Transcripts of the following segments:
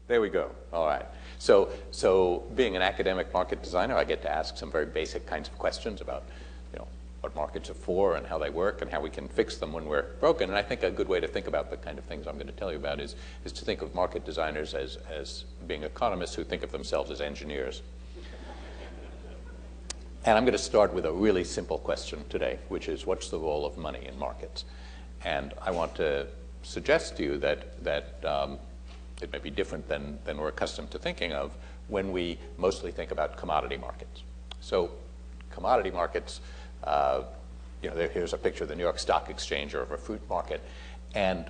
There we go. All right. So being an academic market designer, I get to ask some very basic kinds of questions about, what markets are for and how they work and how we can fix them when we're broken. And I think a good way to think about the kind of things I'm going to tell you about is to think of market designers as being economists who think of themselves as engineers. And I'm going to start with a really simple question today, which is, what's the role of money in markets? And I want to suggest to you that it may be different than we're accustomed to thinking of when we mostly think about commodity markets. So commodity markets, here's a picture of the New York Stock Exchange or of a fruit market. And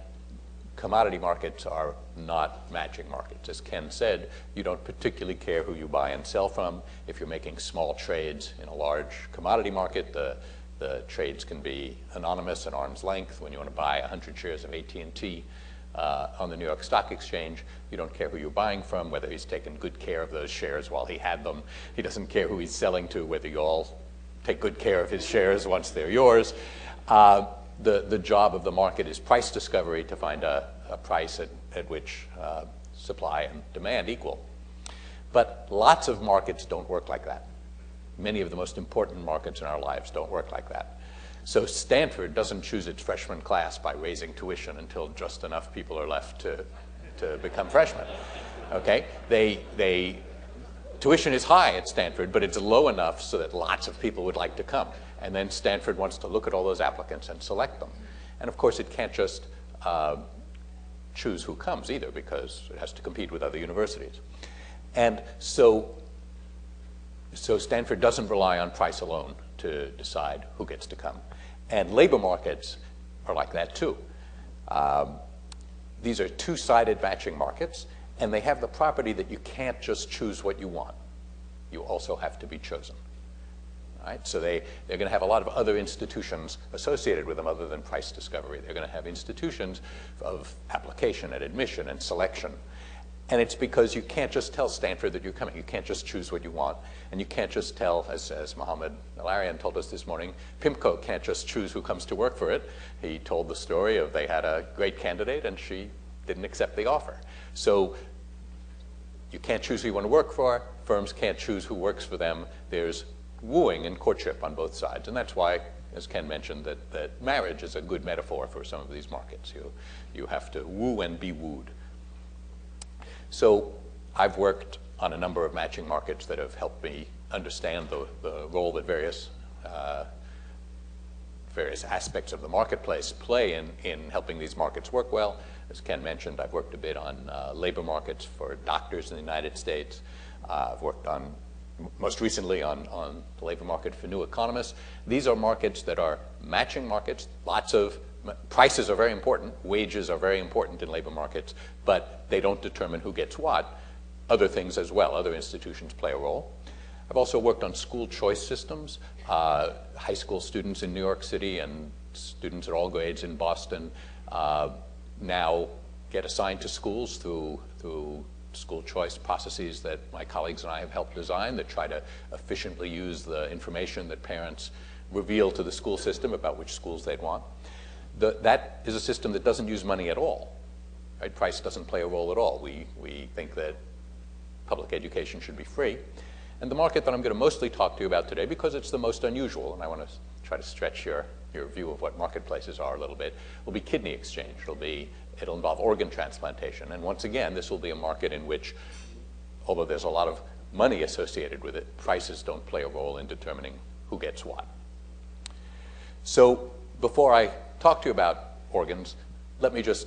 commodity markets are not matching markets. As Ken said, you don't particularly care who you buy and sell from. If you're making small trades in a large commodity market, the trades can be anonymous at arm's length. When you want to buy 100 shares of AT&T on the New York Stock Exchange, you don't care who you're buying from, whether he's taken good care of those shares while he had them. He doesn't care who he's selling to, whether you all take good care of his shares once they're yours. The job of the market is price discovery, to find a price at which supply and demand equal. But lots of markets don't work like that. Many of the most important markets in our lives don't work like that. So Stanford doesn't choose its freshman class by raising tuition until just enough people are left to become freshmen. Okay? Tuition is high at Stanford, but it's low enough so that lots of people would like to come. And then Stanford wants to look at all those applicants and select them. And of course, it can't just choose who comes either, because it has to compete with other universities. And so Stanford doesn't rely on price alone to decide who gets to come. And labor markets are like that too. These are two-sided matching markets, and they have the property that you can't just choose what you want. You also have to be chosen. Right? So they're going to have a lot of other institutions associated with them other than price discovery. They're going to have institutions of application and admission and selection. And it's because you can't just tell Stanford that you're coming. You can't just choose what you want. And you can't just tell, as Mohammed Al-Arian told us this morning, PIMCO can't just choose who comes to work for it. He told the story of they had a great candidate and she didn't accept the offer. So you can't choose who you want to work for. Firms can't choose who works for them. There's wooing and courtship on both sides. And that's why, as Ken mentioned, that marriage is a good metaphor for some of these markets. You have to woo and be wooed. So I've worked on a number of matching markets that have helped me understand the role that various aspects of the marketplace play in helping these markets work well. As Ken mentioned, I've worked a bit on labor markets for doctors in the United States. I've worked on, most recently, on the labor market for new economists. These are markets that are matching markets. Lots of prices are very important. Wages are very important in labor markets, but they don't determine who gets what. Other things as well. Other institutions play a role. I've also worked on school choice systems. High school students in New York City and students at all grades in Boston now get assigned to schools through school choice processes that my colleagues and I have helped design that try to efficiently use the information that parents reveal to the school system about which schools they'd want. That is a system that doesn't use money at all. Right? Price doesn't play a role at all. We think that public education should be free. And the market that I'm going to mostly talk to you about today, because it's the most unusual, and I want to try to stretch your view of what marketplaces are a little bit, will be kidney exchange. It'll involve organ transplantation. And once again, this will be a market in which, although there's a lot of money associated with it, prices don't play a role in determining who gets what. So before I talk to you about organs, let me just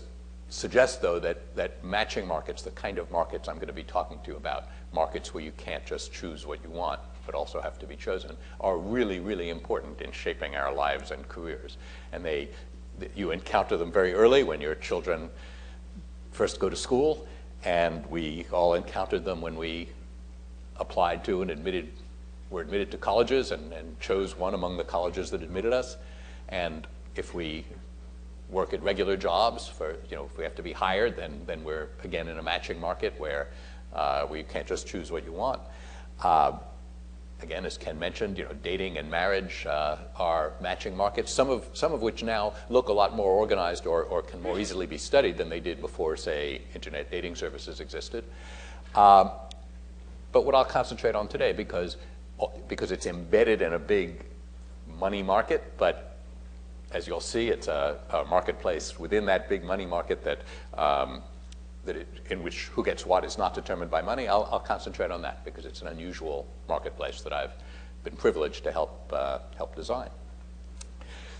suggest, though, that matching markets, the kind of markets I'm going to be talking to you about, markets where you can't just choose what you want, but also have to be chosen, are really, really important in shaping our lives and careers. And you encounter them very early when your children first go to school, and we all encountered them when we applied to and were admitted to colleges and chose one among the colleges that admitted us. And if we work at regular jobs, if we have to be hired, then we're again in a matching market where we can't just choose what you want. again, as Ken mentioned, dating and marriage are matching markets, some of which now look a lot more organized or can more easily be studied than they did before, say, internet dating services existed. But what I'll concentrate on today, because it's embedded in a big money market, but as you'll see, it's a marketplace within that big money market in which who gets what is not determined by money. I'll concentrate on that because it's an unusual marketplace that I've been privileged to help design.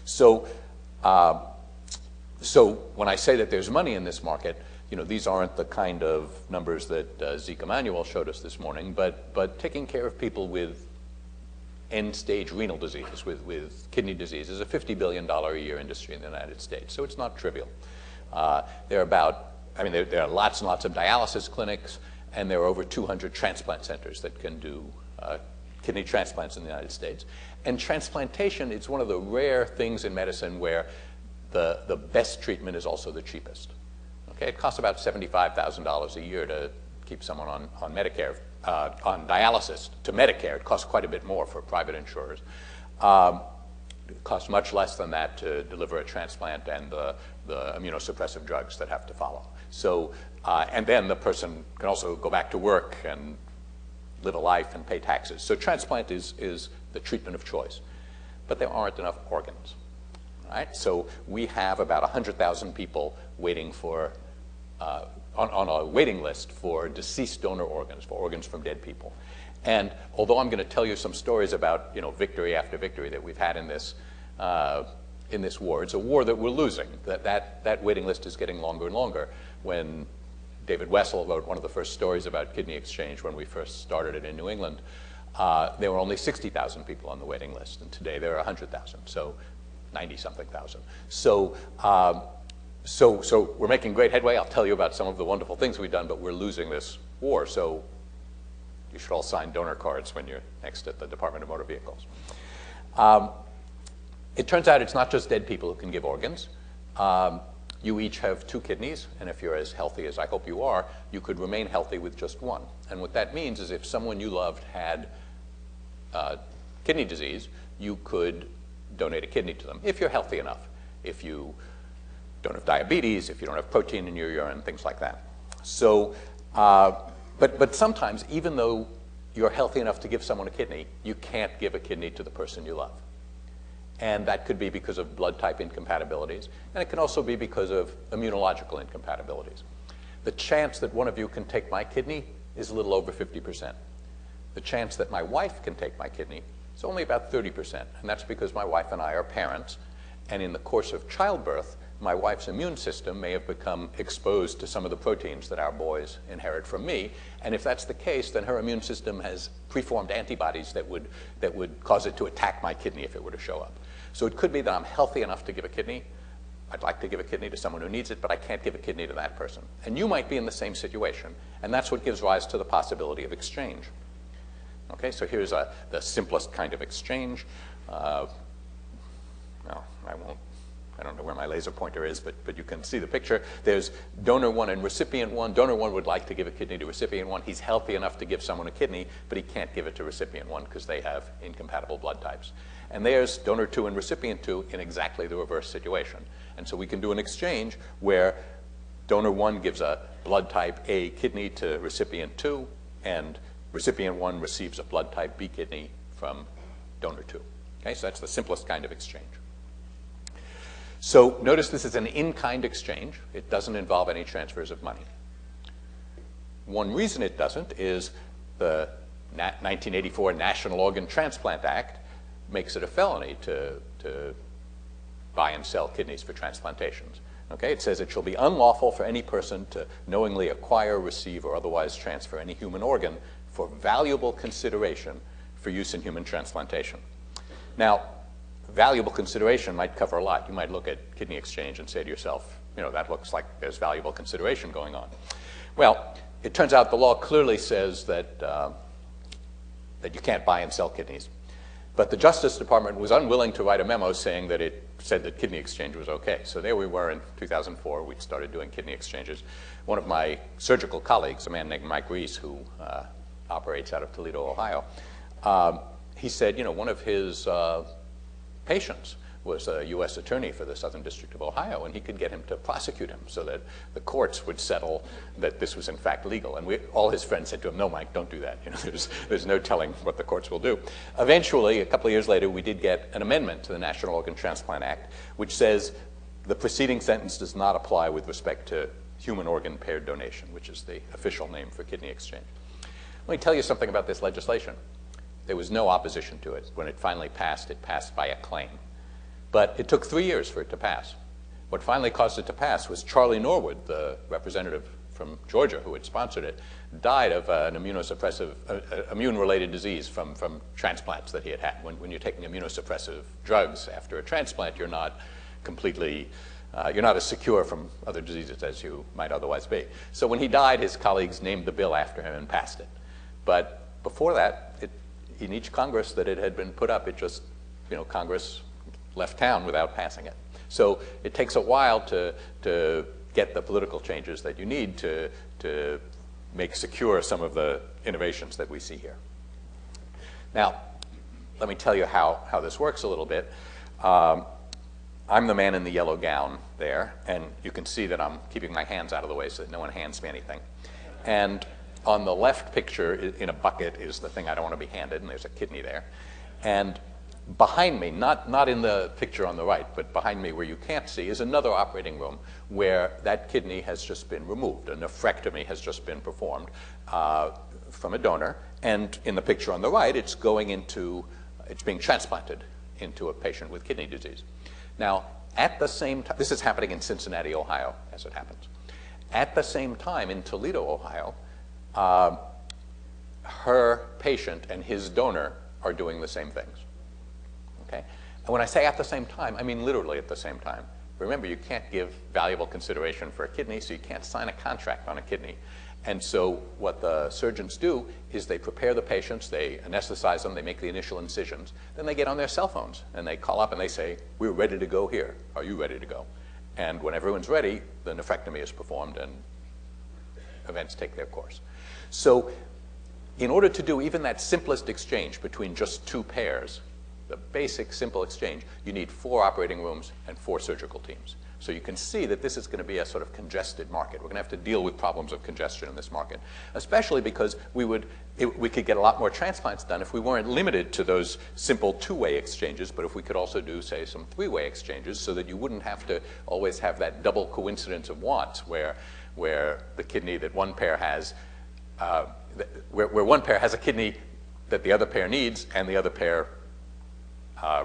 So when I say that there's money in this market, these aren't the kind of numbers that Zeke Emanuel showed us this morning, but taking care of people with end-stage renal disease, with kidney disease, is a $50 billion a year industry in the United States. So it's not trivial. There are lots and lots of dialysis clinics, and there are over 200 transplant centers that can do kidney transplants in the United States. And transplantation is one of the rare things in medicine where the best treatment is also the cheapest. Okay, it costs about $75,000 a year to keep someone on Medicare, on dialysis to Medicare. It costs quite a bit more for private insurers. It costs much less than that to deliver a transplant and the immunosuppressive drugs that have to follow. So, and then the person can also go back to work and live a life and pay taxes. So transplant is the treatment of choice. But there aren't enough organs. Right? So we have about 100,000 people waiting for, on a waiting list for deceased donor organs, for organs from dead people. And although I'm going to tell you some stories about victory after victory that we've had in this war, it's a war that we're losing. That waiting list is getting longer and longer. When David Wessel wrote one of the first stories about kidney exchange when we first started it in New England, there were only 60,000 people on the waiting list, and today there are 100,000, so 90-something thousand. So we're making great headway. I'll tell you about some of the wonderful things we've done, but we're losing this war. So you should all sign donor cards when you're next at the Department of Motor Vehicles. It turns out it's not just dead people who can give organs. You each have 2 kidneys, and if you're as healthy as I hope you are, you could remain healthy with just 1. And what that means is if someone you loved had kidney disease, you could donate a kidney to them, if you're healthy enough. If you don't have diabetes, if you don't have protein in your urine, things like that. So, but sometimes, even though you're healthy enough to give someone a kidney, you can't give a kidney to the person you love. And that could be because of blood type incompatibilities, and it can also be because of immunological incompatibilities. The chance that one of you can take my kidney is a little over 50%. The chance that my wife can take my kidney is only about 30%, and that's because my wife and I are parents, and in the course of childbirth, my wife's immune system may have become exposed to some of the proteins that our boys inherit from me, and if that's the case, then her immune system has preformed antibodies that would cause it to attack my kidney if it were to show up. So it could be that I'm healthy enough to give a kidney. I'd like to give a kidney to someone who needs it, but I can't give a kidney to that person. And you might be in the same situation, and that's what gives rise to the possibility of exchange. Okay, so here's the simplest kind of exchange. No, I don't know where my laser pointer is, but you can see the picture. There's donor 1 and recipient 1. Donor 1 would like to give a kidney to recipient 1. He's healthy enough to give someone a kidney, but he can't give it to recipient 1 because they have incompatible blood types. And there's donor 2 and recipient 2 in exactly the reverse situation. And so we can do an exchange where donor 1 gives a blood type A kidney to recipient 2, and recipient 1 receives a blood type B kidney from donor 2. Okay, so that's the simplest kind of exchange. So notice this is an in-kind exchange. It doesn't involve any transfers of money. One reason it doesn't is the 1984 National Organ Transplant Act makes it a felony to buy and sell kidneys for transplantations. Okay, it says it shall be unlawful for any person to knowingly acquire, receive, or otherwise transfer any human organ for valuable consideration for use in human transplantation. Now, valuable consideration might cover a lot. You might look at kidney exchange and say to yourself, that looks like there's valuable consideration going on. Well, it turns out the law clearly says that you can't buy and sell kidneys. But the Justice Department was unwilling to write a memo saying that it said that kidney exchange was okay. So there we were in 2004. We'd started doing kidney exchanges. One of my surgical colleagues, a man named Mike Reese, who operates out of Toledo, Ohio, he said, one of his patients was a U.S. attorney for the Southern District of Ohio, and he could get him to prosecute him so that the courts would settle that this was in fact legal. And all his friends said to him, no, Mike, don't do that. There's no telling what the courts will do. Eventually, a couple of years later, we did get an amendment to the National Organ Transplant Act, which says the preceding sentence does not apply with respect to human organ paired donation, which is the official name for kidney exchange. Let me tell you something about this legislation. There was no opposition to it. When it finally passed, it passed by acclaim. But it took 3 years for it to pass. What finally caused it to pass was Charlie Norwood, the representative from Georgia who had sponsored it, died of an immunosuppressive, immune-related disease from transplants that he had had. When you're taking immunosuppressive drugs after a transplant, you're not completely, you're not as secure from other diseases as you might otherwise be. So when he died, his colleagues named the bill after him and passed it. But before that, in each Congress that it had been put up, it just, Congress left town without passing it. So it takes a while to get the political changes that you need to make secure some of the innovations that we see here. Now, let me tell you how this works a little bit. I'm the man in the yellow gown there, and you can see that I'm keeping my hands out of the way so that no one hands me anything. And on the left picture in a bucket is the thing I don't want to be handed, and there's a kidney there. And behind me, not in the picture on the right, but behind me where you can't see, is another operating room where that kidney has just been removed. A nephrectomy has just been performed from a donor. And in the picture on the right, it's being transplanted into a patient with kidney disease. Now, at the same time, this is happening in Cincinnati, Ohio, as it happens. At the same time, in Toledo, Ohio, her patient and his donor are doing the same things. Okay? And when I say at the same time, I mean literally at the same time. Remember, you can't give valuable consideration for a kidney, so you can't sign a contract on a kidney. And so what the surgeons do is they prepare the patients, they anesthetize them, they make the initial incisions, then they get on their cell phones and they call up and they say, we're ready to go here. Are you ready to go? And when everyone's ready, the nephrectomy is performed and events take their course. So in order to do even that simplest exchange between just two pairs, the basic simple exchange, you need 4 operating rooms and 4 surgical teams. So you can see that this is going to be a sort of congested market. We're going to have to deal with problems of congestion in this market, especially because we could get a lot more transplants done if we weren't limited to those simple 2-way exchanges, but if we could also do, say, some 3-way exchanges so that you wouldn't have to always have that double coincidence of wants where the kidney that one pair has, where one pair has a kidney that the other pair needs and the other pair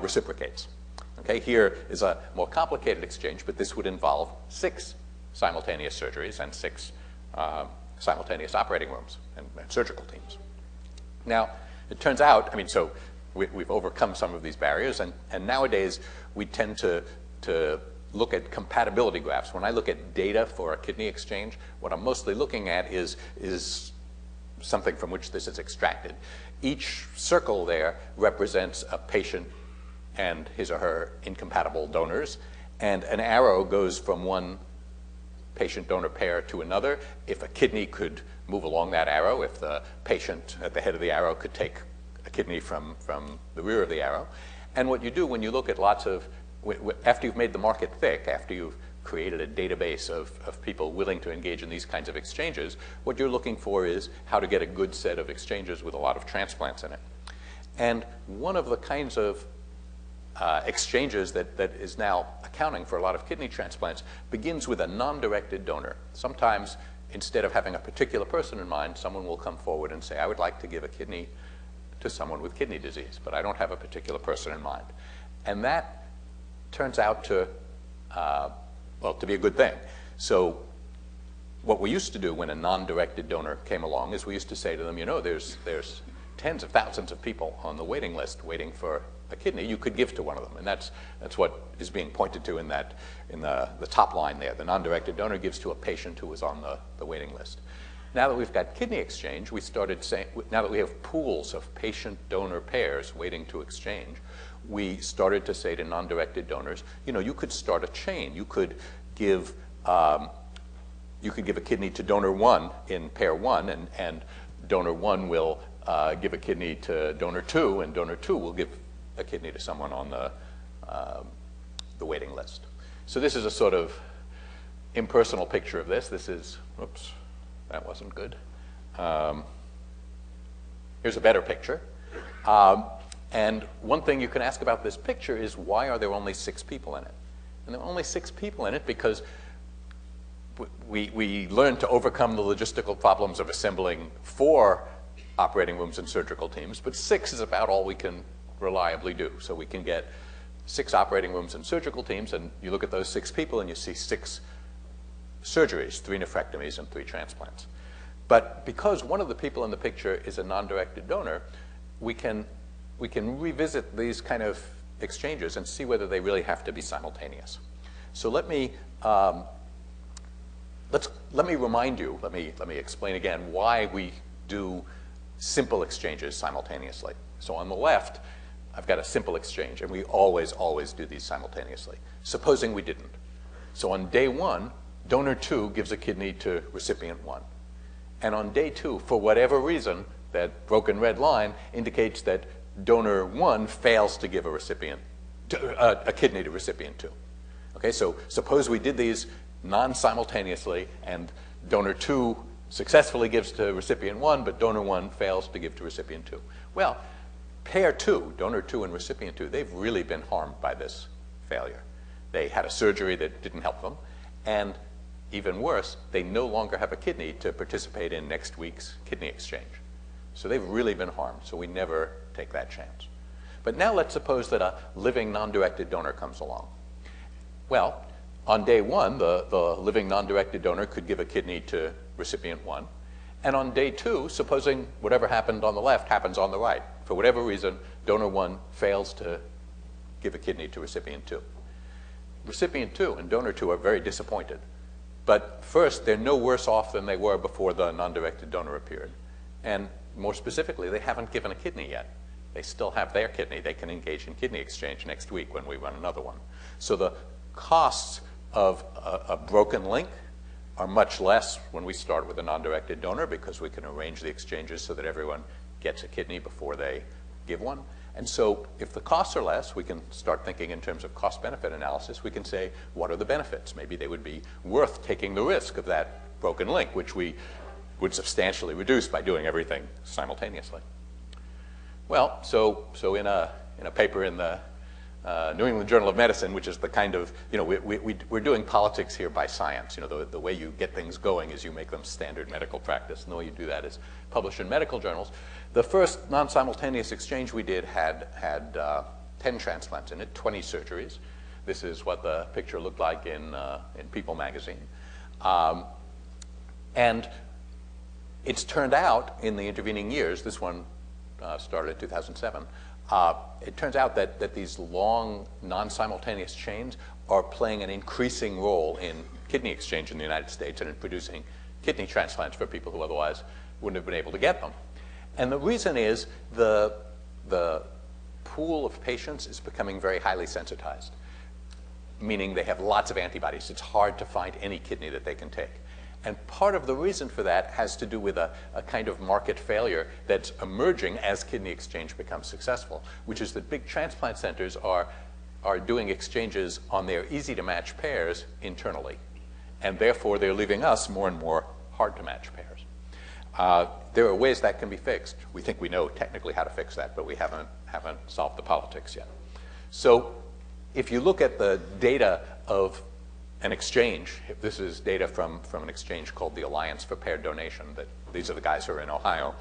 reciprocates. Okay, here is a more complicated exchange, but this would involve 6 simultaneous surgeries and 6 simultaneous operating rooms and surgical teams. Now, it turns out, so we've overcome some of these barriers, and nowadays we tend to look at compatibility graphs. When I look at data for a kidney exchange, what I'm mostly looking at is something from which this is extracted. Each circle there represents a patient and his or her incompatible donors, and an arrow goes from one patient-donor pair to another. If a kidney could move along that arrow, if the patient at the head of the arrow could take a kidney from the rear of the arrow. And what you do when you look at after you've made the market thick, after you've created a database of people willing to engage in these kinds of exchanges, what you're looking for is how to get a good set of exchanges with a lot of transplants in it. And one of the kinds of exchanges that is now accounting for a lot of kidney transplants begins with a non-directed donor. Sometimes, instead of having a particular person in mind, someone will come forward and say, I would like to give a kidney to someone with kidney disease, but I don't have a particular person in mind. And that turns out to be a good thing. So what we used to do when a non-directed donor came along is we used to say to them, there's tens of thousands of people on the waiting list waiting for a kidney. You could give to one of them, and that's what is being pointed to in the top line there. The non-directed donor gives to a patient who was on the waiting list. Now that we've got kidney exchange, we started saying, now that we have pools of patient-donor pairs waiting to exchange, we started to say to non-directed donors, you could start a chain. You could give a kidney to donor 1 in pair 1, and donor 1 will give a kidney to donor 2, and donor 2 will give a kidney to someone on the waiting list. So this is a sort of impersonal picture of this. This is, oops, that wasn't good. Here's a better picture. And one thing you can ask about this picture is, why are there only 6 people in it? And there are only 6 people in it because we learned to overcome the logistical problems of assembling 4 operating rooms and surgical teams, but 6 is about all we can reliably do. So we can get 6 operating rooms and surgical teams, and you look at those 6 people and you see 6 surgeries, 3 nephrectomies and 3 transplants. But because one of the people in the picture is a non-directed donor, we can revisit these kind of exchanges and see whether they really have to be simultaneous. So let me remind you, let me explain again why we do simple exchanges simultaneously. So on the left, I've got a simple exchange, and we always do these simultaneously. Supposing we didn't. So on day 1, donor 2 gives a kidney to recipient 1. And on day 2, for whatever reason, that broken red line indicates that donor 1 fails to give a kidney to recipient 2. Okay, so suppose we did these non-simultaneously, and donor 2 successfully gives to recipient 1, but donor 1 fails to give to recipient 2. Well, pair 2, donor 2 and recipient 2, they've really been harmed by this failure. They had a surgery that didn't help them, and even worse, they no longer have a kidney to participate in next week's kidney exchange. So they've really been harmed, so we never take that chance. But now let's suppose that a living non-directed donor comes along. Well, on day 1, the living non-directed donor could give a kidney to recipient 1. And on day 2, supposing whatever happened on the left happens on the right. For whatever reason, donor 1 fails to give a kidney to recipient 2. Recipient 2 and donor 2 are very disappointed. But first, they're no worse off than they were before the non-directed donor appeared. And more specifically, they haven't given a kidney yet. They still have their kidney. They can engage in kidney exchange next week when we run another one. So the costs of a broken link are much less when we start with a non-directed donor, because we can arrange the exchanges so that everyone gets a kidney before they give one. And so if the costs are less, we can start thinking in terms of cost-benefit analysis. We can say, what are the benefits? Maybe they would be worth taking the risk of that broken link, which we would substantially reduce by doing everything simultaneously. Well, so in a paper in the New England Journal of Medicine, which is the kind of, we're doing politics here by science. The way you get things going is you make them standard medical practice, and the way you do that is publish in medical journals. The first non-simultaneous exchange we did had 10 transplants in it, 20 surgeries. This is what the picture looked like in People magazine. And it's turned out in the intervening years, this one started in 2007, it turns out that these long non-simultaneous chains are playing an increasing role in kidney exchange in the United States and in producing kidney transplants for people who otherwise wouldn't have been able to get them. And the reason is the pool of patients is becoming very highly sensitized, meaning they have lots of antibodies. It's hard to find any kidney that they can take. And part of the reason for that has to do with a kind of market failure that's emerging as kidney exchange becomes successful, which is that big transplant centers are doing exchanges on their easy-to-match pairs internally. And therefore, they're leaving us more and more hard-to-match pairs. There are ways that can be fixed. We think we know technically how to fix that, but we haven't solved the politics yet. So if you look at the data of an exchange, this is data from an exchange called the Alliance for Paired Donation. These are the guys who are in Ohio.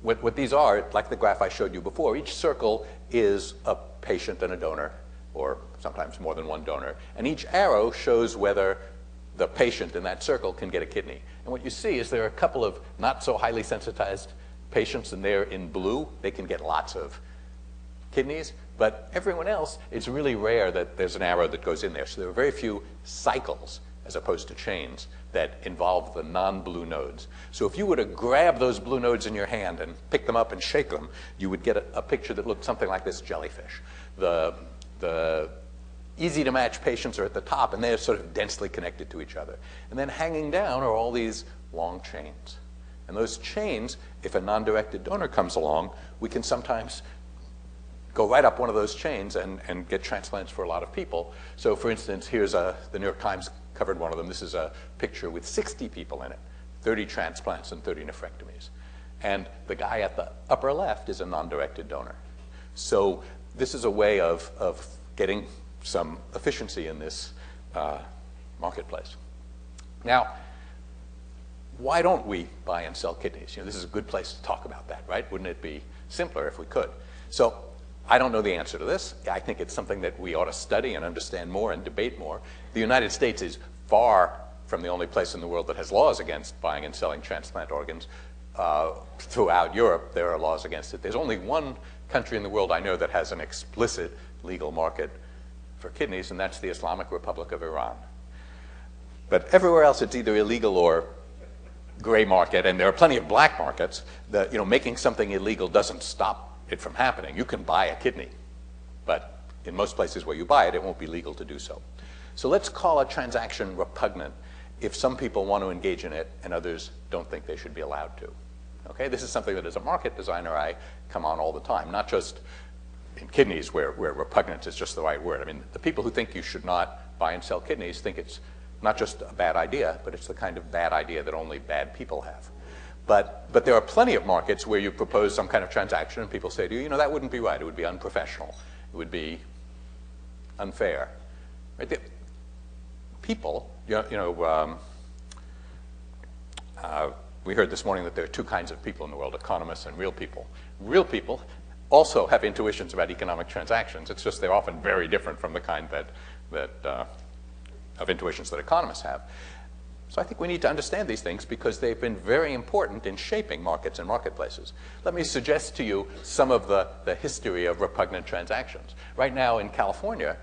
What these are, like the graph I showed you before, each circle is a patient and a donor, or sometimes more than one donor. And each arrow shows whether the patient in that circle can get a kidney. And what you see is there are a couple of not so highly sensitized patients, and they're in blue. They can get lots of kidneys. But everyone else, it's really rare that there's an arrow that goes in there. So there are very few cycles, as opposed to chains, that involve the non-blue nodes. So if you were to grab those blue nodes in your hand and pick them up and shake them, you would get a picture that looked something like this jellyfish. The easy-to-match patients are at the top, and they're sort of densely connected to each other. And then hanging down are all these long chains. And those chains, if a non-directed donor comes along, we can sometimes go right up one of those chains and get transplants for a lot of people. So for instance, here's the New York Times covered one of them. This is a picture with 60 people in it, 30 transplants and 30 nephrectomies. And the guy at the upper left is a non-directed donor. So this is a way of getting some efficiency in this marketplace. Now, why don't we buy and sell kidneys? You know, this is a good place to talk about that, right? Wouldn't it be simpler if we could? So I don't know the answer to this. I think it's something that we ought to study and understand more and debate more. The United States is far from the only place in the world that has laws against buying and selling transplant organs. Throughout Europe, there are laws against it. There's only one country in the world I know that has an explicit legal market for kidneys, and that's the Islamic Republic of Iran. But everywhere else, it's either illegal or gray market, and there are plenty of black markets. That, you know, making something illegal doesn't stop it from happening. You can buy a kidney, but in most places where you buy it, it won't be legal to do so. So let's call a transaction repugnant if some people want to engage in it and others don't think they should be allowed to. Okay, this is something that as a market designer I come on all the time, not just in kidneys where repugnant is just the right word. I mean, the people who think you should not buy and sell kidneys think it's not just a bad idea, but it's the kind of bad idea that only bad people have. But there are plenty of markets where you propose some kind of transaction and people say to you, you know, that wouldn't be right. It would be unprofessional. It would be unfair. Right? People, we heard this morning that there are two kinds of people in the world, economists and real people. Real people also have intuitions about economic transactions. It's just they're often very different from the kind of intuitions that economists have. So I think we need to understand these things because they've been very important in shaping markets and marketplaces. Let me suggest to you some of the history of repugnant transactions. Right now in California,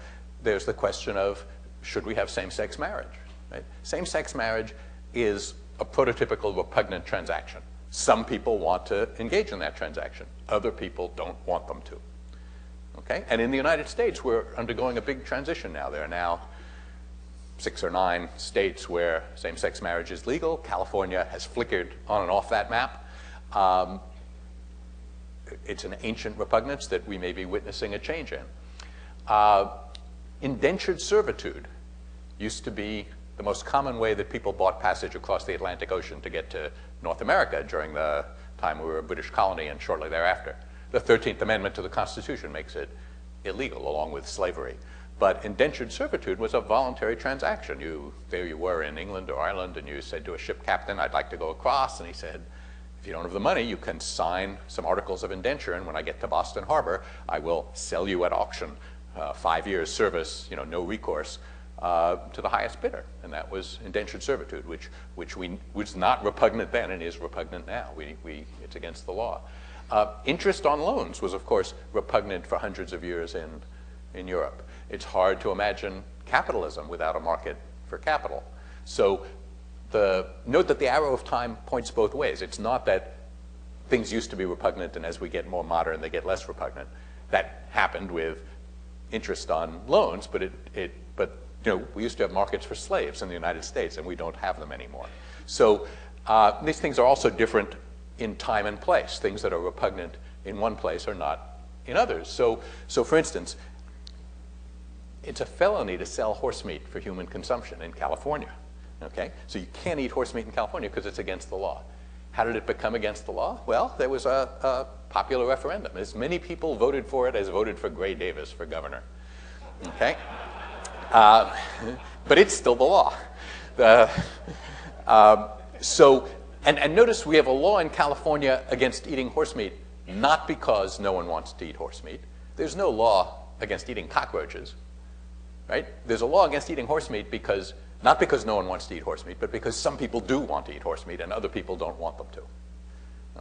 there's the question of should we have same-sex marriage? Right? Same-sex marriage is a prototypical repugnant transaction. Some people want to engage in that transaction. Other people don't want them to. Okay? And in the United States, we're undergoing a big transition now. There are now 6 or 9 states where same-sex marriage is legal. California has flickered on and off that map. It's an ancient repugnance that we may be witnessing a change in. Indentured servitude used to be the most common way that people bought passage across the Atlantic Ocean to get to North America during the time we were a British colony and shortly thereafter. The 13th Amendment to the Constitution makes it illegal along with slavery. But indentured servitude was a voluntary transaction. There you were in England or Ireland, and you said to a ship captain, I'd like to go across. And he said, if you don't have the money, you can sign some articles of indenture, and when I get to Boston Harbor, I will sell you at auction 5 years service, no recourse, to the highest bidder. And that was indentured servitude, which was not repugnant then and is repugnant now. It's against the law. Interest on loans was, of course, repugnant for hundreds of years in Europe. It's hard to imagine capitalism without a market for capital. So note that the arrow of time points both ways. It's not that things used to be repugnant and as we get more modern they get less repugnant. That happened with interest on loans, but we used to have markets for slaves in the United States and we don't have them anymore. So these things are also different in time and place. Things that are repugnant in one place are not in others. So for instance, it's a felony to sell horse meat for human consumption in California. Okay? So you can't eat horse meat in California because it's against the law. How did it become against the law? Well, there was a popular referendum. As many people voted for it as voted for Gray Davis for governor. Okay? But it's still the law. And notice we have a law in California against eating horse meat, not because no one wants to eat horse meat. There's no law against eating cockroaches. Right? There's a law against eating horse meat not because no one wants to eat horse meat, but because some people do want to eat horse meat and other people don't want them to.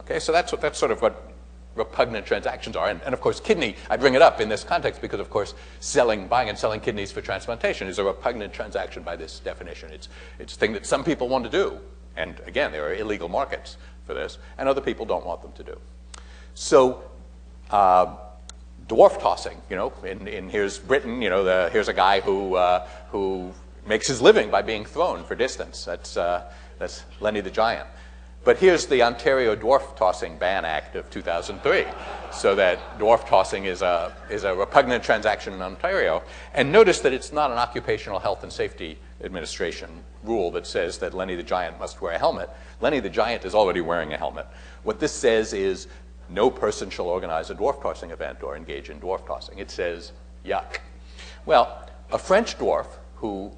Okay, so that's sort of what repugnant transactions are. And of course, kidney, I bring it up in this context because, of course, buying and selling kidneys for transplantation is a repugnant transaction by this definition. It's a thing that some people want to do. And again, there are illegal markets for this, and other people don't want them to do. So, dwarf tossing, here's Britain, here's a guy who makes his living by being thrown for distance. That's Lenny the Giant. But here's the Ontario Dwarf Tossing Ban Act of 2003, so that dwarf tossing is a repugnant transaction in Ontario. And notice that it's not an Occupational Health and Safety Administration rule that says that Lenny the Giant must wear a helmet. Lenny the Giant is already wearing a helmet. What this says is no person shall organize a dwarf tossing event or engage in dwarf tossing. It says, yuck. Well, a French dwarf who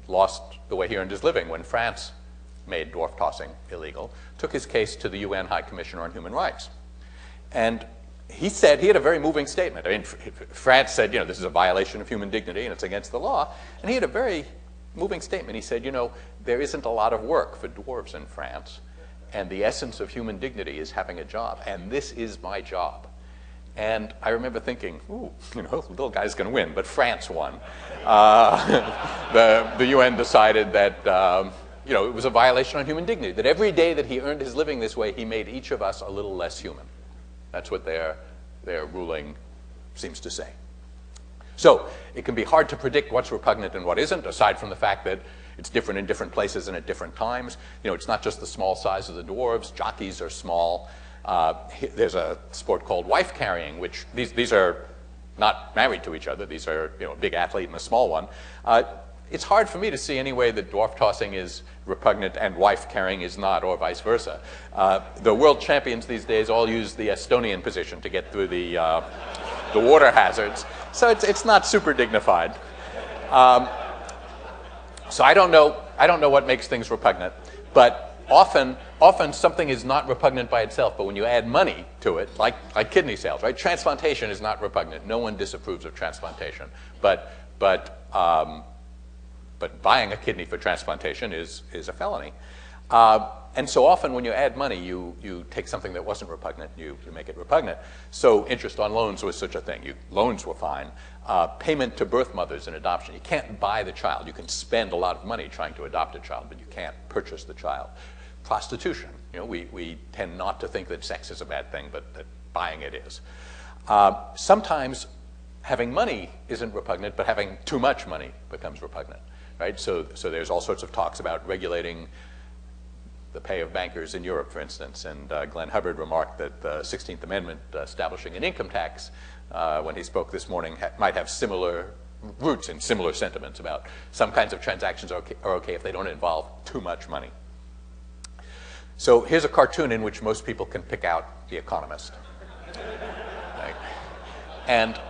lost the way he earned his living when France made dwarf tossing illegal, took his case to the UN High Commissioner on Human Rights. And he said, he had a very moving statement. I mean, France said, you know, this is a violation of human dignity and it's against the law. And he had a very moving statement. He said, you know, there isn't a lot of work for dwarves in France, and the essence of human dignity is having a job, and this is my job. And I remember thinking, ooh, you know, the little guy's going to win, but France won. The UN decided that, you know, it was a violation on human dignity, that every day that he earned his living this way, he made each of us a little less human. That's what their ruling seems to say. So it can be hard to predict what's repugnant and what isn't, aside from the fact that it's different in different places and at different times. You know, it's not just the small size of the dwarves. Jockeys are small. There's a sport called wife carrying, which these are not married to each other. These are, you know, a big athlete and a small one. It's hard for me to see any way that dwarf tossing is repugnant and wife carrying is not, or vice versa. The world champions these days all use the Estonian position to get through the water hazards. So it's not super dignified. So I don't know what makes things repugnant, but often something is not repugnant by itself, but when you add money to it, like kidney sales, right? Transplantation is not repugnant. No one disapproves of transplantation, but buying a kidney for transplantation is a felony. And so often when you add money, you take something that wasn't repugnant, you make it repugnant. So interest on loans was such a thing. Loans were fine. Payment to birth mothers in adoption. You can't buy the child. You can spend a lot of money trying to adopt a child, but you can't purchase the child. Prostitution. You know, we tend not to think that sex is a bad thing, but that buying it is. Sometimes having money isn't repugnant, but having too much money becomes repugnant, right? So there's all sorts of talks about regulating the pay of bankers in Europe, for instance. And Glenn Hubbard remarked that the 16th Amendment establishing an income tax when he spoke this morning might have similar roots and similar sentiments about some kinds of transactions are okay if they don't involve too much money. So here's a cartoon in which most people can pick out The Economist. Right? And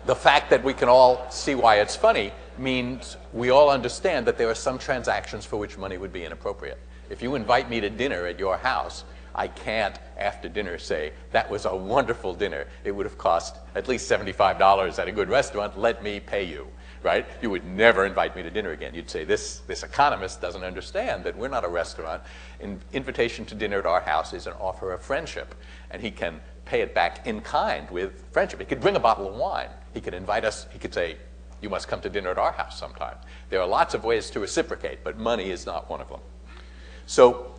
the fact that we can all see why it's funny means we all understand that there are some transactions for which money would be inappropriate. If you invite me to dinner at your house, I can't, after dinner, say, that was a wonderful dinner. It would have cost at least $75 at a good restaurant. Let me pay you, right? You would never invite me to dinner again. You'd say, this economist doesn't understand that we're not a restaurant. An invitation to dinner at our house is an offer of friendship, and he can pay it back in kind with friendship. He could bring a bottle of wine. He could invite us. He could say, you must come to dinner at our house sometime. There are lots of ways to reciprocate, but money is not one of them. So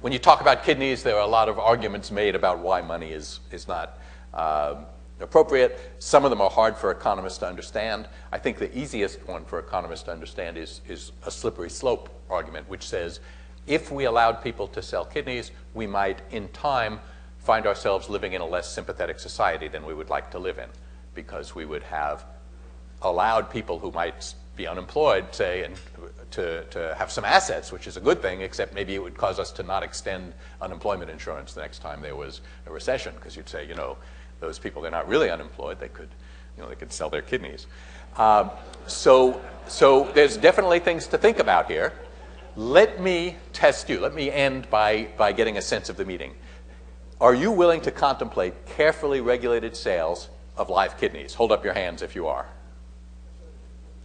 when you talk about kidneys, there are a lot of arguments made about why money is not appropriate. Some of them are hard for economists to understand. I think the easiest one for economists to understand is a slippery slope argument, which says if we allowed people to sell kidneys, we might, in time, find ourselves living in a less sympathetic society than we would like to live in, because we would have allowed people who might be unemployed, say, and to have some assets, which is a good thing, except maybe it would cause us to not extend unemployment insurance the next time there was a recession, because you'd say, you know, those people, they're not really unemployed. They could, you know, they could sell their kidneys. So there's definitely things to think about here. Let me test you. Let me end by getting a sense of the meeting. Are you willing to contemplate carefully regulated sales of live kidneys? Hold up your hands if you are.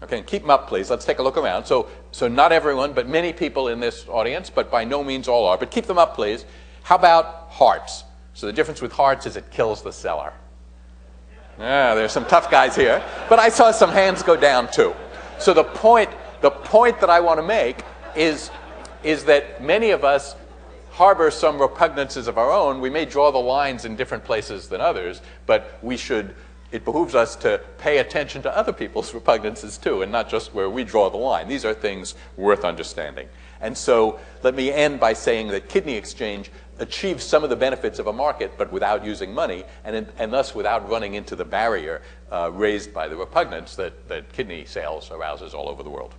Okay, and keep them up, please. Let's take a look around. So not everyone, but many people in this audience, but by no means all are. But keep them up, please. How about hearts? So the difference with hearts is it kills the seller. Yeah, there's some tough guys here. But I saw some hands go down, too. So the point that I want to make is that many of us harbor some repugnances of our own. We may draw the lines in different places than others, but we should it behooves us to pay attention to other people's repugnances too, and not just where we draw the line. These are things worth understanding. And so let me end by saying that kidney exchange achieves some of the benefits of a market, but without using money, and thus without running into the barrier raised by the repugnance that kidney sales arouses all over the world.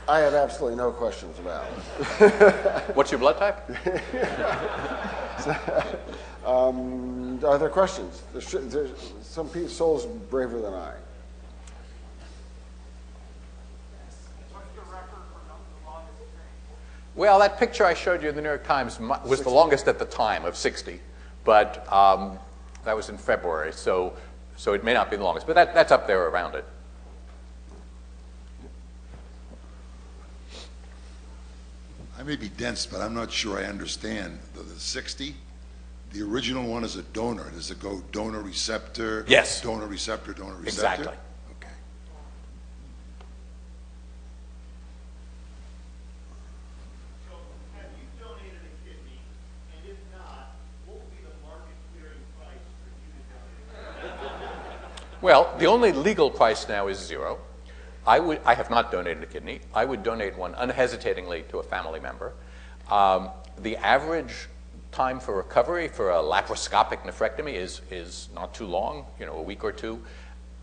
I have absolutely no questions about it. What's your blood type? Are there questions? There's some souls braver than I. Well, that picture I showed you in the New York Times was the longest at the time, of 60, but that was in February, so it may not be the longest, but that's up there around it. I may be dense, but I'm not sure I understand. The 60, the original one is a donor. Does it go donor receptor? Yes. Donor receptor, donor receptor? Exactly. Okay. So have you donated a kidney? And if not, what will be the market clearing price for you to donate? Well, the only legal price now is $0. I have not donated a kidney. I would donate one unhesitatingly to a family member. The average time for recovery for a laparoscopic nephrectomy is not too long, a week or two.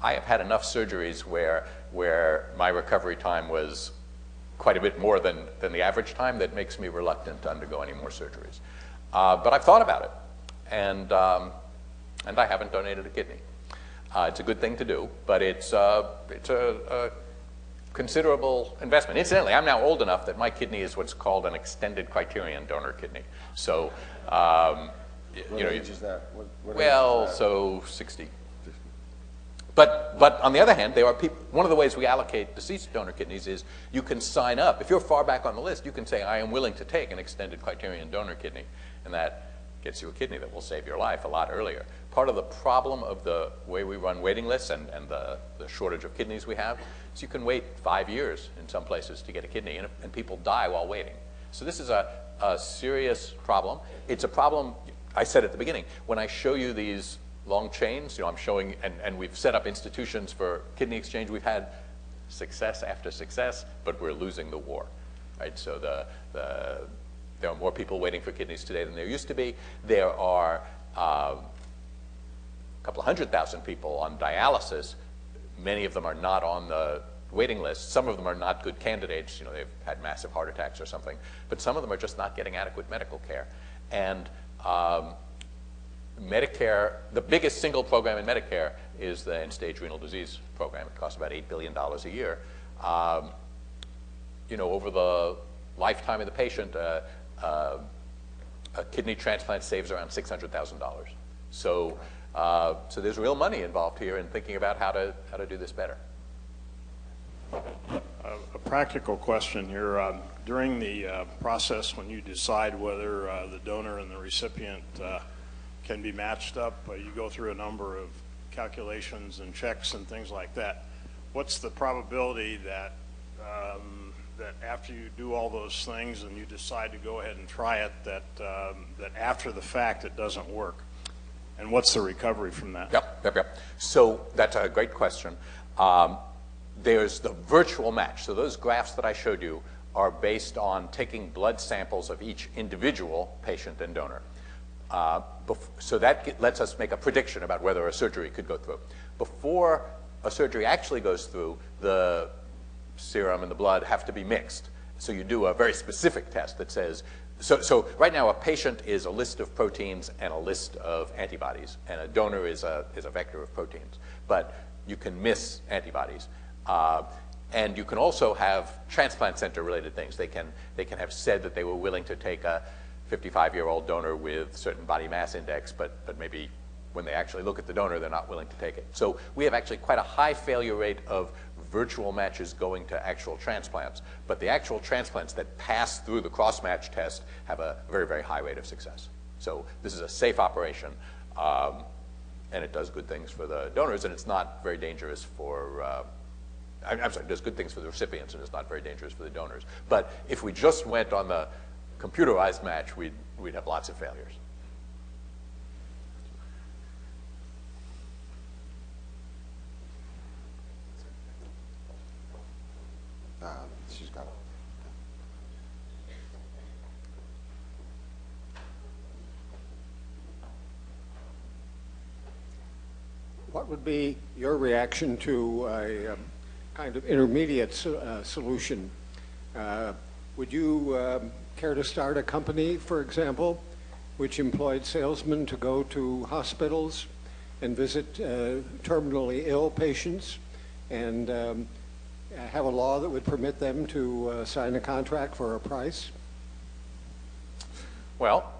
I have had enough surgeries where my recovery time was quite a bit more than the average time that makes me reluctant to undergo any more surgeries. But I've thought about it, and I haven't donated a kidney. It's a good thing to do, but it's a considerable investment. Incidentally, I'm now old enough that my kidney is what's called an extended criterion donor kidney. So, What age is that? What well, age is that? so 60. But on the other hand, there are people. One of the ways we allocate deceased donor kidneys is you can sign up. If you're far back on the list, you can say, I am willing to take an extended criterion donor kidney, and that gets you a kidney that will save your life a lot earlier. Part of the problem of the way we run waiting lists and the shortage of kidneys we have is you can wait 5 years in some places to get a kidney, and people die while waiting. So this is a serious problem. It's a problem, I said at the beginning, when I show you these long chains, I'm showing, and we've set up institutions for kidney exchange. We've had success after success, but we're losing the war, right? So there are more people waiting for kidneys today than there used to be. There are a couple of 100,000 people on dialysis. Many of them are not on the waiting list. Some of them are not good candidates. They've had massive heart attacks or something. But some of them are just not getting adequate medical care. And Medicare, the biggest single program in Medicare is the end-stage renal disease program. It costs about $8 billion a year. Over the lifetime of the patient, a kidney transplant saves around $600,000. So there's real money involved here in thinking about how to do this better. A practical question here. During the process when you decide whether the donor and the recipient can be matched up, you go through a number of calculations and checks and things like that. What's the probability that that after you do all those things and you decide to go ahead and try it, that after the fact it doesn't work? And what's the recovery from that? Yep. So that's a great question. There's the virtual match. So those graphs that I showed you are based on taking blood samples of each individual patient and donor. So that lets us make a prediction about whether a surgery could go through. Before a surgery actually goes through, the serum and the blood have to be mixed. So you do a very specific test that says, so right now a patient is a list of proteins and a list of antibodies, and a donor is a vector of proteins. But you can miss antibodies. And you can also have transplant center related things. They can have said that they were willing to take a 55-year-old donor with certain body mass index, but maybe when they actually look at the donor, they're not willing to take it. So we have actually quite a high failure rate of virtual matches going to actual transplants. But the actual transplants that pass through the cross-match test have a very, very high rate of success. So this is a safe operation, and it does good things for the donors, and it's not very dangerous for I'm sorry, does good things for the recipients and is not very dangerous for the donors. But if we just went on the computerized match, we'd have lots of failures. She's got it. What would be your reaction to a kind of intermediate solution? Would you care to start a company, for example, which employed salesmen to go to hospitals and visit terminally ill patients and have a law that would permit them to sign a contract for a price? Well,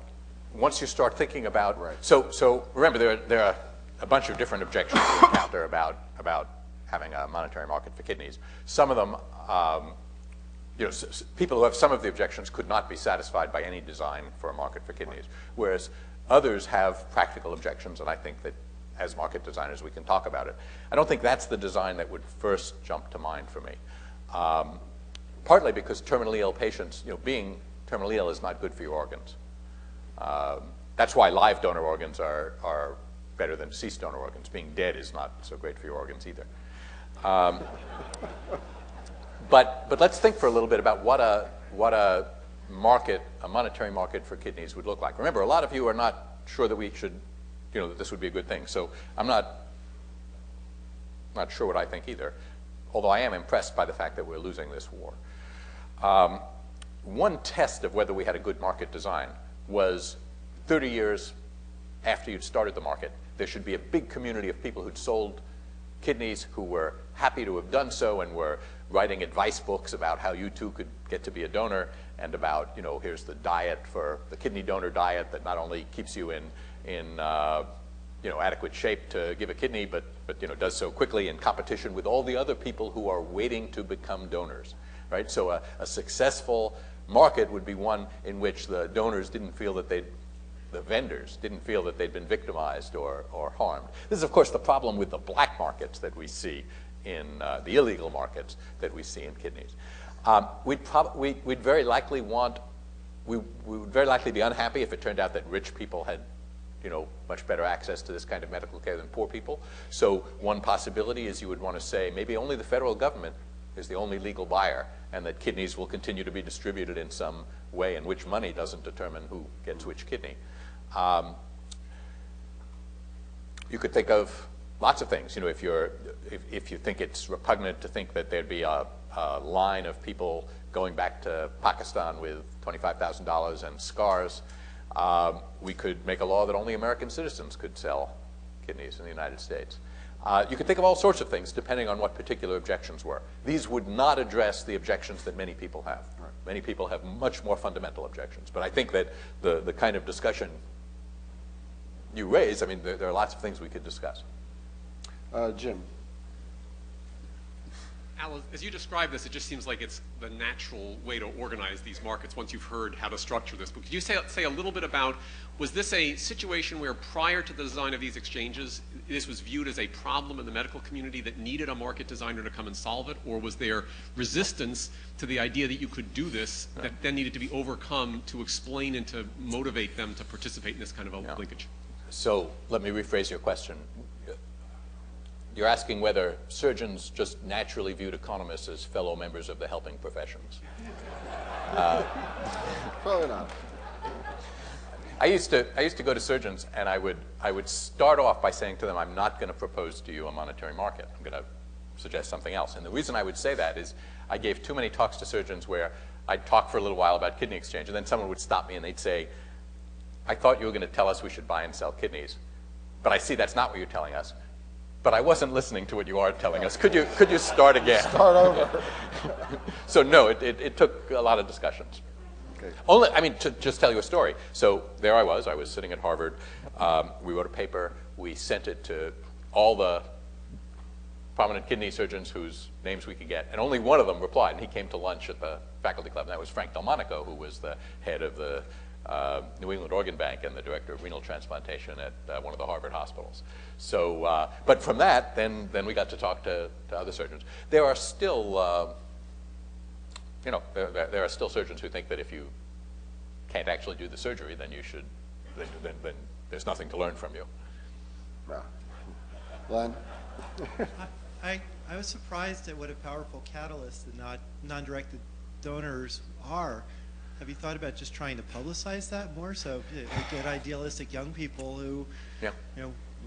once you start thinking about, so remember there are a bunch of different objections we encounter about having a monetary market for kidneys. Some of them, people who have some of the objections could not be satisfied by any design for a market for kidneys, whereas others have practical objections, and I think that as market designers we can talk about it. I don't think that's the design that would first jump to mind for me. Partly because terminally ill patients, being terminally ill is not good for your organs. That's why live donor organs are better than deceased donor organs. Being dead is not so great for your organs either. But let's think for a little bit about what a monetary market for kidneys would look like. Remember, a lot of you are not sure that we should, that this would be a good thing. So I'm not sure what I think either, although I am impressed by the fact that we're losing this war. One test of whether we had a good market design was 30 years after you'd started the market, there should be a big community of people who'd sold kidneys who were happy to have done so and were writing advice books about how you too could get to be a donor and about, here's the diet for the kidney donor diet that not only keeps you in adequate shape to give a kidney, but does so quickly in competition with all the other people who are waiting to become donors, right? So a successful market would be one in which the donors didn't feel that the vendors didn't feel that they'd been victimized or harmed. This is, of course, the problem with the black markets that we see in the illegal markets that we see in kidneys. We'd very likely we would very likely be unhappy if it turned out that rich people had much better access to this kind of medical care than poor people. So one possibility is you would want to say maybe only the federal government is the only legal buyer, and that kidneys will continue to be distributed in some way in which money doesn't determine who gets which kidney. You could think of lots of things. If you think it's repugnant to think that there'd be a line of people going back to Pakistan with $25,000 and scars, we could make a law that only American citizens could sell kidneys in the United States. You could think of all sorts of things depending on what particular objections were. These would not address the objections that many people have. Right. Many people have much more fundamental objections. But I think that the kind of discussion you raise, there are lots of things we could discuss. Jim. Al, as you describe this, it just seems like it's the natural way to organize these markets once you've heard how to structure this. But could you say a little bit about, was this a situation where prior to the design of these exchanges, this was viewed as a problem in the medical community that needed a market designer to come and solve it? Or was there resistance to the idea that you could do this that then needed to be overcome to explain and to motivate them to participate in this kind of a linkage? So let me rephrase your question. You're asking whether surgeons just naturally viewed economists as fellow members of the helping professions. Probably not. I used to go to surgeons, and I would start off by saying to them, I'm not going to propose to you a monetary market. I'm going to suggest something else. And the reason I would say that is I gave too many talks to surgeons where I'd talk for a little while about kidney exchange, and then someone would stop me and they'd say, I thought you were going to tell us we should buy and sell kidneys, but I see that's not what you're telling us. But I wasn't listening to what you are telling us. Could you start again? Start over. So no, it took a lot of discussions. Okay. To just tell you a story. So there I was sitting at Harvard. We wrote a paper. We sent it to all the prominent kidney surgeons whose names we could get, and only one of them replied, and he came to lunch at the faculty club, and that was Frank Delmonico, who was the head of the New England Organ Bank and the director of renal transplantation at one of the Harvard hospitals. So, but from that, then we got to talk to other surgeons. There are still, there are still surgeons who think that if you can't actually do the surgery, then you should, then there's nothing to learn from you. Yeah. Len? I was surprised at what a powerful catalyst the non-directed donors are. Have you thought about just trying to publicize that more so get idealistic young people who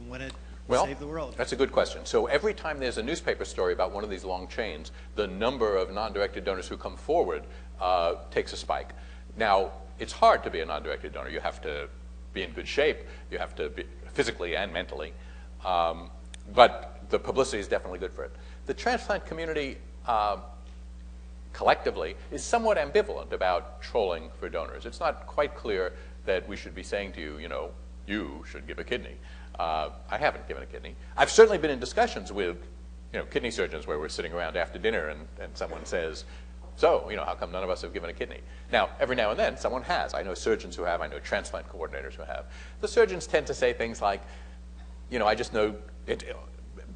want to save the world? That's a good question. So every time there's a newspaper story about one of these long chains, the number of non-directed donors who come forward takes a spike. Now, it's hard to be a non-directed donor. You have to be in good shape. You have to be physically and mentally. But the publicity is definitely good for it. The transplant community collectively is somewhat ambivalent about trolling for donors. It's not quite clear that we should be saying to you, you should give a kidney. I haven't given a kidney. I've certainly been in discussions with kidney surgeons where we're sitting around after dinner and someone says, so, how come none of us have given a kidney? Now, every now and then, someone has. I know surgeons who have. I know transplant coordinators who have. The surgeons tend to say things like, I just know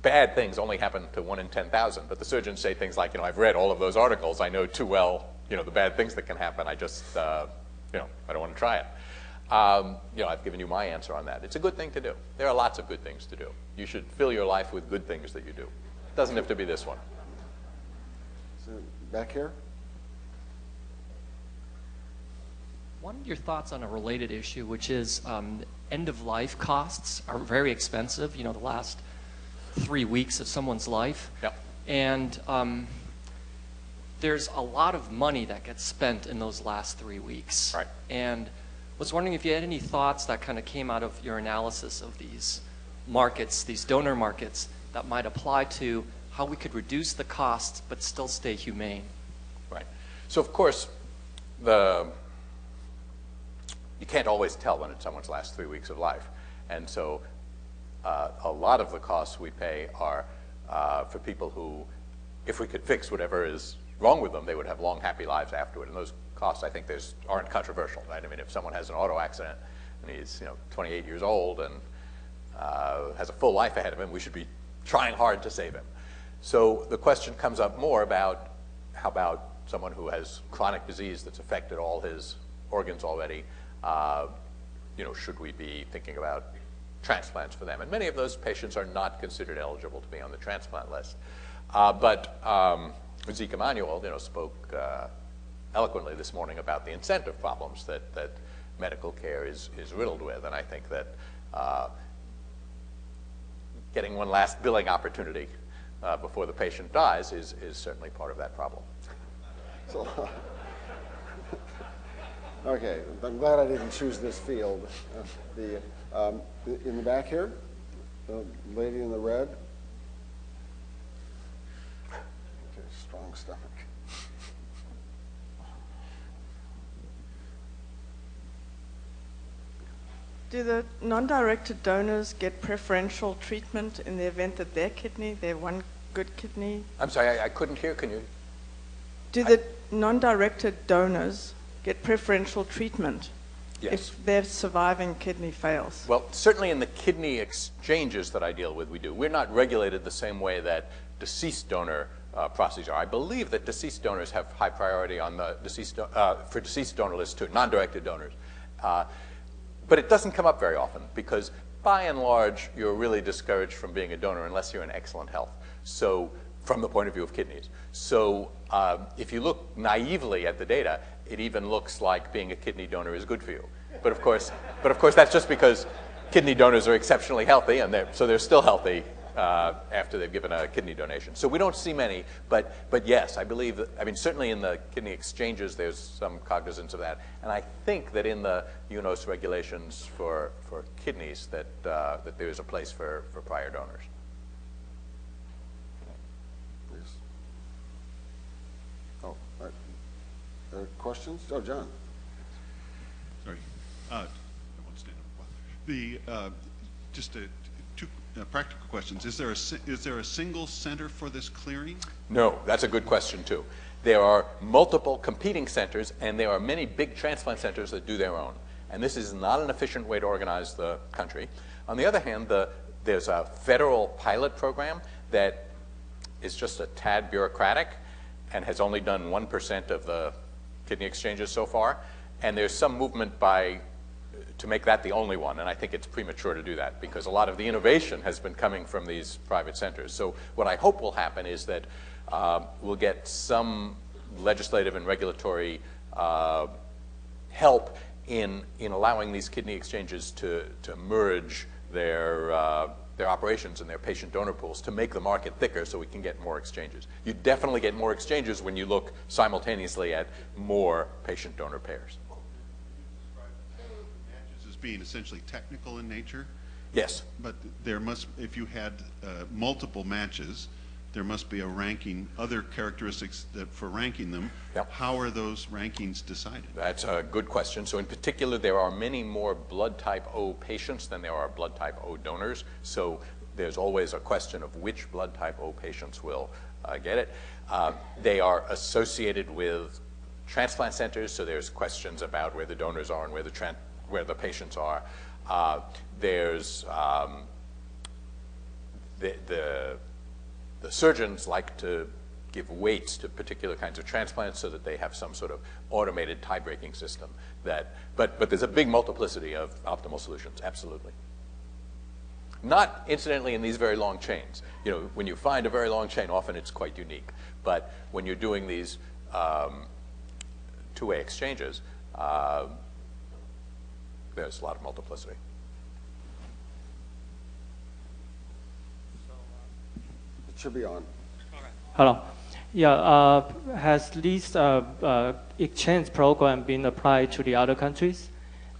bad things only happen to 1 in 10,000. But the surgeons say things like, I've read all of those articles. I know too well, the bad things that can happen. I just, I don't want to try it. I've given you my answer on that. It's a good thing to do. There are lots of good things to do. You should fill your life with good things that you do. It doesn't have to be this one. So, back here? Wanted your thoughts on a related issue, which is end-of-life costs are very expensive, the last 3 weeks of someone's life. Yep. And there's a lot of money that gets spent in those last 3 weeks. Right. And was wondering if you had any thoughts that kind of came out of your analysis of these markets, these donor markets, that might apply to how we could reduce the costs but still stay humane. Right. So, of course, you can't always tell when it's someone's last 3 weeks of life. And so a lot of the costs we pay are for people who, if we could fix whatever is wrong with them, they would have long, happy lives afterward. And those costs, I think, aren't controversial, right? I mean, if someone has an auto accident and he's 28 years old and has a full life ahead of him, we should be trying hard to save him. So the question comes up more about how about someone who has chronic disease that's affected all his organs already. Should we be thinking about transplants for them? And many of those patients are not considered eligible to be on the transplant list. But Zeke Emanuel, spoke eloquently this morning about the incentive problems that medical care is riddled with, and I think that getting one last billing opportunity before the patient dies is certainly part of that problem. So, okay, I'm glad I didn't choose this field. In the back here, the lady in the red. Okay, strong stomach. Do the non-directed donors get preferential treatment in the event that their one good kidney? I'm sorry, I couldn't hear. Can you? Do the non-directed donors get preferential treatment if their surviving kidney fails? Well, certainly in the kidney exchanges that I deal with, we do. We're not regulated the same way that deceased donor processes are. I believe that deceased donors have high priority on the for deceased donor lists too, non-directed donors. But it doesn't come up very often because, by and large, you're really discouraged from being a donor unless you're in excellent health. So, from the point of view of kidneys. So, if you look naively at the data, it even looks like being a kidney donor is good for you. But of course, that's just because kidney donors are exceptionally healthy, and they're still healthy after they've given a kidney donation. So we don't see many, but yes, I believe that, certainly in the kidney exchanges, there's some cognizance of that. And I think that in the UNOS regulations for kidneys that there is a place for prior donors. Please. Oh, questions? Oh, John. Sorry. I won't stand up. Just two practical questions. Is there a single center for this clearing? No, that's a good question too. There are multiple competing centers, and there are many big transplant centers that do their own. And this is not an efficient way to organize the country. On the other hand, there's a federal pilot program that is just a tad bureaucratic and has only done 1% of the kidney exchanges so far. And there's some movement to make that the only one. And I think it's premature to do that because a lot of the innovation has been coming from these private centers. So what I hope will happen is that we'll get some legislative and regulatory help in allowing these kidney exchanges to merge their operations and their patient donor pools to make the market thicker so we can get more exchanges. You definitely get more exchanges when you look simultaneously at more patient donor pairs. Matches as being essentially technical in nature? Yes. But there must, if you had multiple matches, there must be a ranking, other characteristics that for ranking them. Yep. How are those rankings decided? That's a good question. So in particular, there are many more blood type O patients than there are blood type O donors. So there's always a question of which blood type O patients will get it. They are associated with transplant centers, so there's questions about where the donors are and where the patients are. There's the surgeons like to give weights to particular kinds of transplants so that they have some sort of automated tie-breaking system. But there's a big multiplicity of optimal solutions, absolutely. Not, incidentally, in these very long chains. You know, when you find a very long chain, often it's quite unique. But when you're doing these two-way exchanges, there's a lot of multiplicity. Should be on. Hello. Yeah, has this exchange program been applied to the other countries?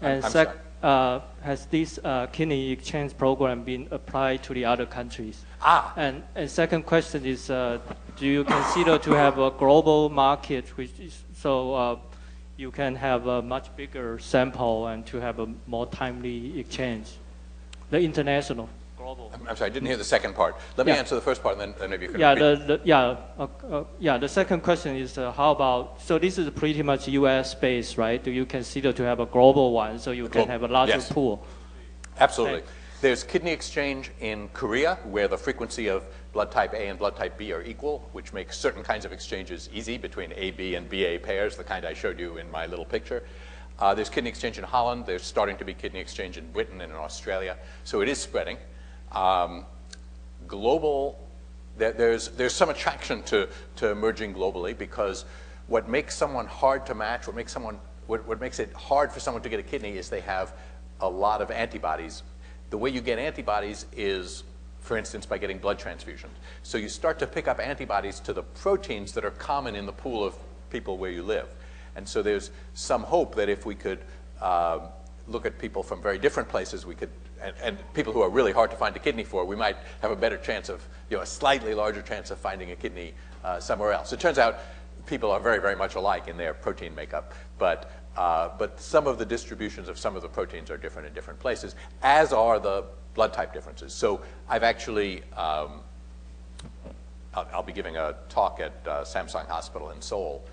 And has this kidney exchange program been applied to the other countries? And second question is, do you consider to have a global market, which is so you can have a much bigger sample and to have a more timely exchange, the international? I'm sorry, I didn't hear the second part. Let me answer the first part, and then maybe you can the second question is how about, so this is pretty much US based, right? Do you consider to have a global one so you can have a larger pool? Absolutely. Okay. There's kidney exchange in Korea where the frequency of blood type A and blood type B are equal, which makes certain kinds of exchanges easy between AB and BA pairs, the kind I showed you in my little picture. There's kidney exchange in Holland. There's starting to be kidney exchange in Britain and in Australia. So it is spreading. Global, there's some attraction to merging globally because what makes someone hard to match, what makes it hard for someone to get a kidney is they have a lot of antibodies. The way you get antibodies is, for instance, by getting blood transfusions. So you start to pick up antibodies to the proteins that are common in the pool of people where you live. And so there's some hope that if we could look at people from very different places, we could, and people who are really hard to find a kidney for, we might have a better chance of, a slightly larger chance of finding a kidney somewhere else. It turns out people are very, very much alike in their protein makeup, but some of the distributions of some of the proteins are different in different places, as are the blood type differences. So I've actually, I'll be giving a talk at Samsung Hospital in Seoul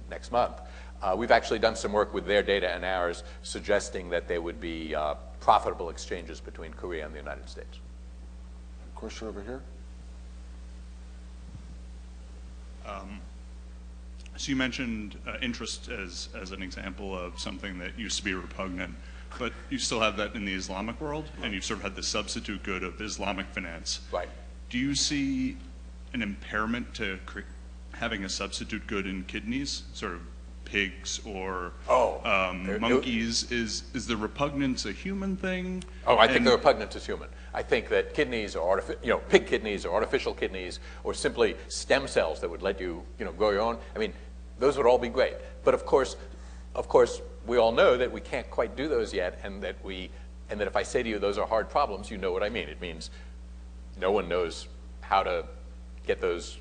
next month. We've actually done some work with their data and ours suggesting that there would be profitable exchanges between Korea and the United States. Question over here. So you mentioned interest as an example of something that used to be repugnant, but you still have that in the Islamic world, and you've sort of had the substitute good of Islamic finance. Right. Do you see an impairment to having a substitute good in kidneys, sort of pigs or monkeys? Is the repugnance a human thing? Oh, I think the repugnance is human. I think that kidneys are pig kidneys or artificial kidneys or simply stem cells that would let you, grow your own. I mean, those would all be great. But of course, we all know that we can't quite do those yet, and that if I say to you those are hard problems, you know what I mean. It means no one knows how to get those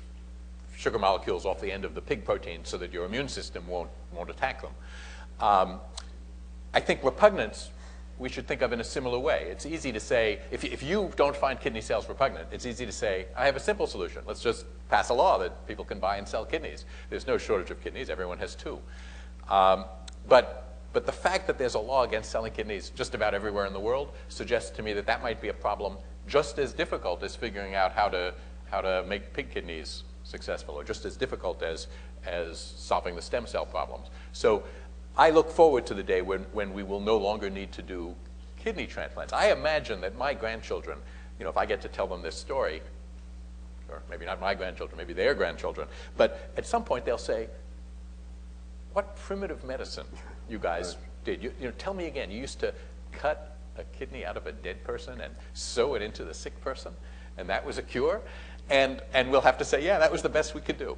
sugar molecules off the end of the pig protein so that your immune system won't attack them. I think repugnance we should think of in a similar way. It's easy to say, if you don't find kidney cells repugnant, it's easy to say, I have a simple solution. Let's just pass a law that people can buy and sell kidneys. There's no shortage of kidneys. Everyone has two. But But the fact that there's a law against selling kidneys just about everywhere in the world suggests to me that that might be a problem just as difficult as figuring out how to make pig kidneys successful, or just as difficult as solving the stem cell problems. So I look forward to the day when we will no longer need to do kidney transplants. I imagine that my grandchildren, you know, if I get to tell them this story, or maybe not my grandchildren, maybe their grandchildren, but at some point they'll say, what primitive medicine you guys did. You know, tell me again, you used to cut a kidney out of a dead person and sew it into the sick person, and that was a cure? And we'll have to say, yeah, that was the best we could do.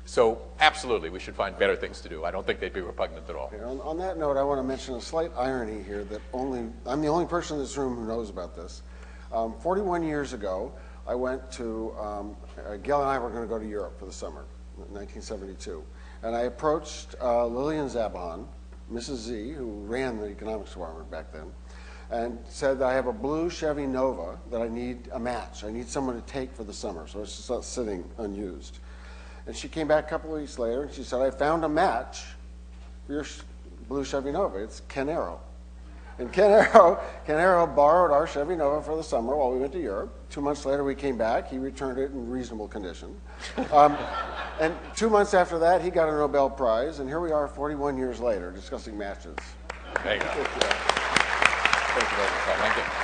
So absolutely, we should find better things to do. I don't think they'd be repugnant at all. Okay, on that note, I want to mention a slight irony here that I'm the only person in this room who knows about this. 41 years ago, I went to, Gail and I were going to go to Europe for the summer, 1972. And I approached Lillian Zabahan, Mrs. Z, who ran the economics department back then, and said, I have a blue Chevy Nova that I need a match. I need someone to take for the summer, so it's just sitting unused. And she came back a couple of weeks later, and she said, I found a match for your blue Chevy Nova. It's Ken Arrow. And Ken Arrow borrowed our Chevy Nova for the summer while we went to Europe. 2 months later, we came back. He returned it in reasonable condition. And 2 months after that, he got a Nobel Prize, and here we are 41 years later discussing matches. There you go. Thank you very much. Thank you.